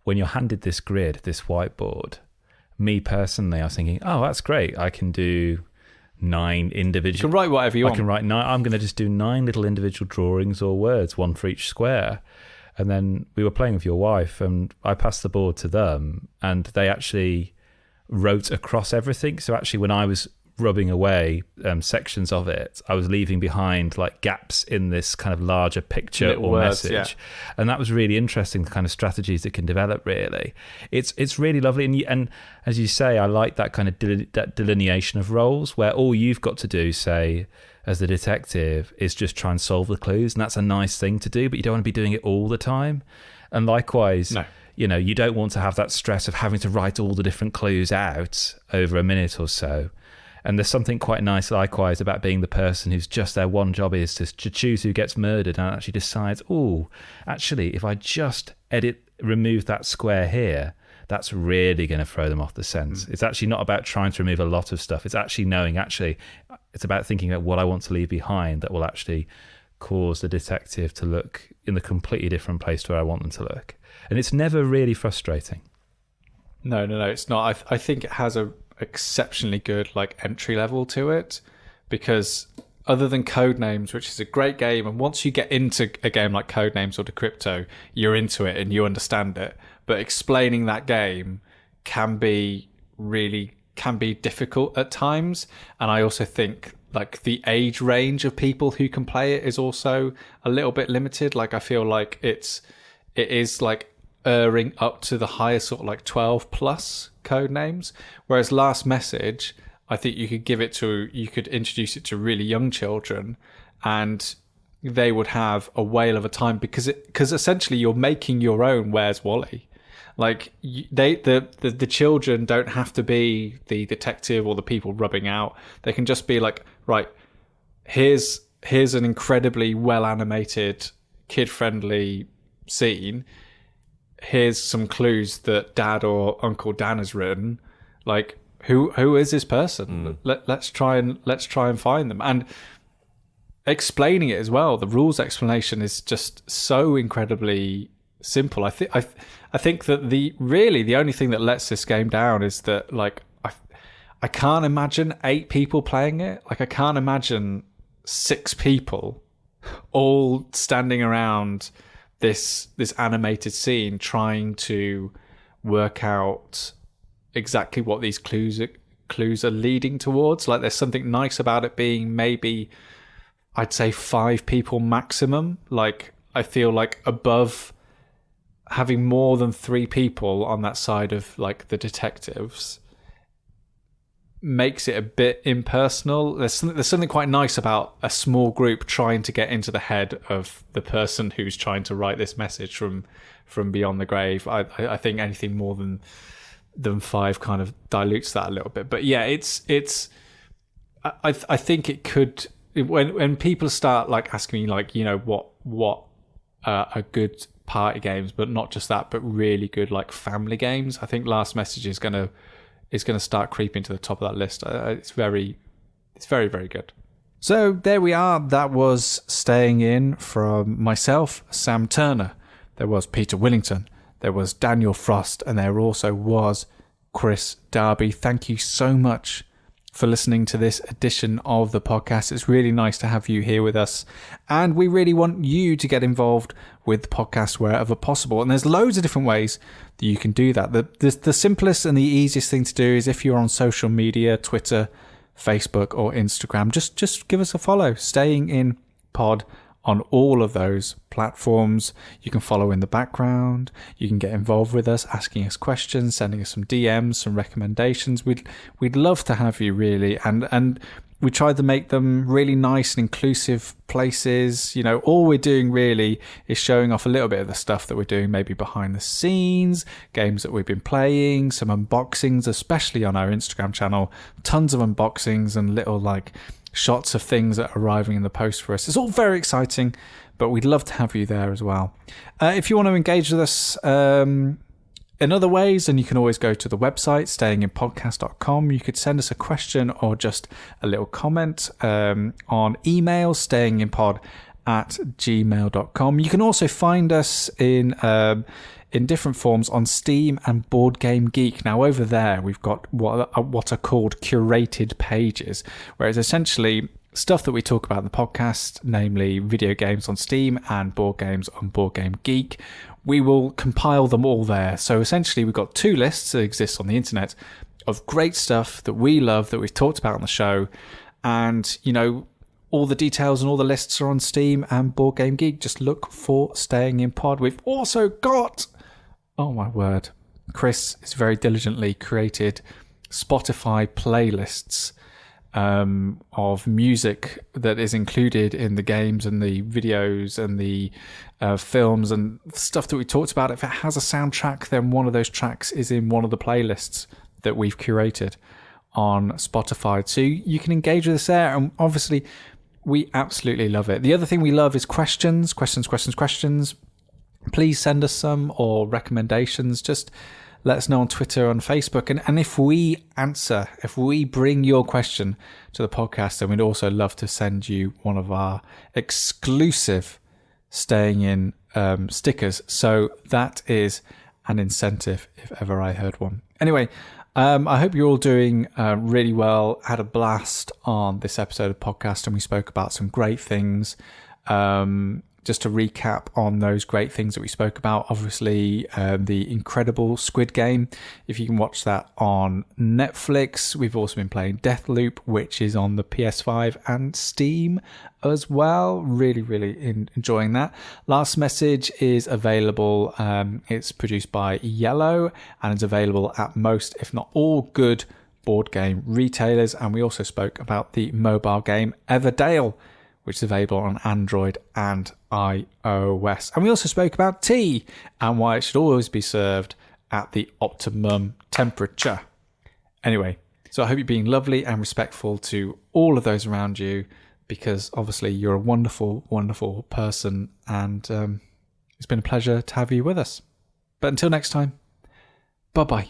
when you're handed this grid, this whiteboard, me personally, I was thinking, oh, that's great. I can do 9 individual... You can write whatever you want. I can write 9. I'm going to just do 9 little individual drawings or words, 1 for each square. And then we were playing with your wife, and I passed the board to them, and they actually wrote across everything. So actually, when I was rubbing away sections of it, I was leaving behind like gaps in this kind of larger picture Little or words, message, and that was really interesting. The kind of strategies that can develop. Really, it's really lovely, and as you say, I like that kind of that delineation of roles where all you've got to do, say, as the detective, is just try and solve the clues, and that's a nice thing to do, but you don't want to be doing it all the time. And likewise, no. You know, you don't want to have that stress of having to write all the different clues out over a minute or so. And there's something quite nice, likewise, about being the person who's just their one job is to choose who gets murdered and actually decides, oh, actually, if I just remove that square here, that's really going to throw them off the scent. It's actually not about trying to remove a lot of stuff. It's actually knowing, it's about thinking about what I want to leave behind that will actually cause the detective to look in the completely different place to where I want them to look. And it's never really frustrating. No, it's not. I think it has a exceptionally good like entry level to it, because other than Codenames, which is a great game, and once you get into a game like Codenames or Decrypto, you're into it and you understand it. But explaining that game can be difficult at times, and I also think like the age range of people who can play it is also a little bit limited. Like I feel like it is like erring up to the higher sort of like 12 plus Codenames, whereas Last Message, I think you could introduce it to really young children and they would have a whale of a time, because essentially you're making your own Where's Wally. Like the children don't have to be the detective or the people rubbing out. They can just be like, right, here's an incredibly well animated, kid friendly scene. Here's some clues that Dad or Uncle Dan has written. Like, who is this person? Let's try and find them. And explaining it as well. The rules explanation is just so incredibly simple. I think that the only thing that lets this game down is that like I can't imagine 8 people playing it. Like I can't imagine 6 people all standing around this animated scene trying to work out exactly what these clues are leading towards. Like there's something nice about it being maybe, I'd say 5 people maximum. Like I feel like above having more than 3 people on that side of like the detectives makes it a bit impersonal. There's something quite nice about a small group trying to get into the head of the person who's trying to write this message from beyond the grave. I think anything more than 5 kind of dilutes that a little bit. But yeah, I think it could, when people start like asking me like, you know, what are good party games, but not just that, but really good like family games, I think Last Message is going to start creeping to the top of that list. It's very, very good. So there we are. That was Staying In from myself, Sam Turner. There was Peter Willington. There was Daniel Frost. And there also was Kris Darby. Thank you so much for listening to this edition of the podcast. It's really nice to have you here with us. And we really want you to get involved with the podcast wherever possible. And there's loads of different ways that you can do that. The simplest and the easiest thing to do is if you're on social media, Twitter, Facebook or Instagram, just give us a follow. Staying In Pod on all of those platforms. You can follow in the background. You can get involved with us, asking us questions, sending us some DMs, some recommendations. We'd love to have you, really. And we tried to make them really nice and inclusive places. You know, all we're doing really is showing off a little bit of the stuff that we're doing, maybe behind the scenes, games that we've been playing, some unboxings, especially on our Instagram channel. Tons of unboxings and little like shots of things that are arriving in the post for us. It's all very exciting, but we'd love to have you there as well. If you want to engage with us in other ways, and you can always go to the website, stayinginpodcast.com. You could send us a question or just a little comment on email, stayinginpod@gmail.com. You can also find us in different forms on Steam and Board Game Geek. Now, over there, we've got what are called curated pages, where it's essentially stuff that we talk about in the podcast, namely video games on Steam and board games on Board Game Geek. We will compile them all there. So essentially, we've got 2 lists that exist on the internet of great stuff that we love, that we've talked about on the show. And, you know, all the details and all the lists are on Steam and Board Game Geek. Just look for Staying in Pod. We've also got, oh my word, Kris has very diligently created Spotify playlists of music that is included in the games and the videos and the films and stuff that we talked about. If it has a soundtrack, then one of those tracks is in one of the playlists that we've curated on Spotify. So you can engage with us there. And obviously, we absolutely love it. The other thing we love is questions. Please send us some, or recommendations. Just let us know on Twitter, on Facebook. And if we bring your question to the podcast, then we'd also love to send you one of our exclusive Staying In stickers. So that is an incentive if ever I heard one. Anyway, I hope you're all doing really well. Had a blast on this episode of podcast, and we spoke about some great things. Just to recap on those great things that we spoke about, obviously the incredible Squid Game, if you can watch that on Netflix. We've also been playing Deathloop, which is on the PS5 and Steam as well. Really, really enjoying that. Last Message is available. It's produced by Iello, and it's available at most, if not all, good board game retailers. And we also spoke about the mobile game Everdale, which is available on Android and iOS. And we also spoke about tea and why it should always be served at the optimum temperature. Anyway, so I hope you're being lovely and respectful to all of those around you, because obviously you're a wonderful, wonderful person, and it's been a pleasure to have you with us. But until next time, bye-bye.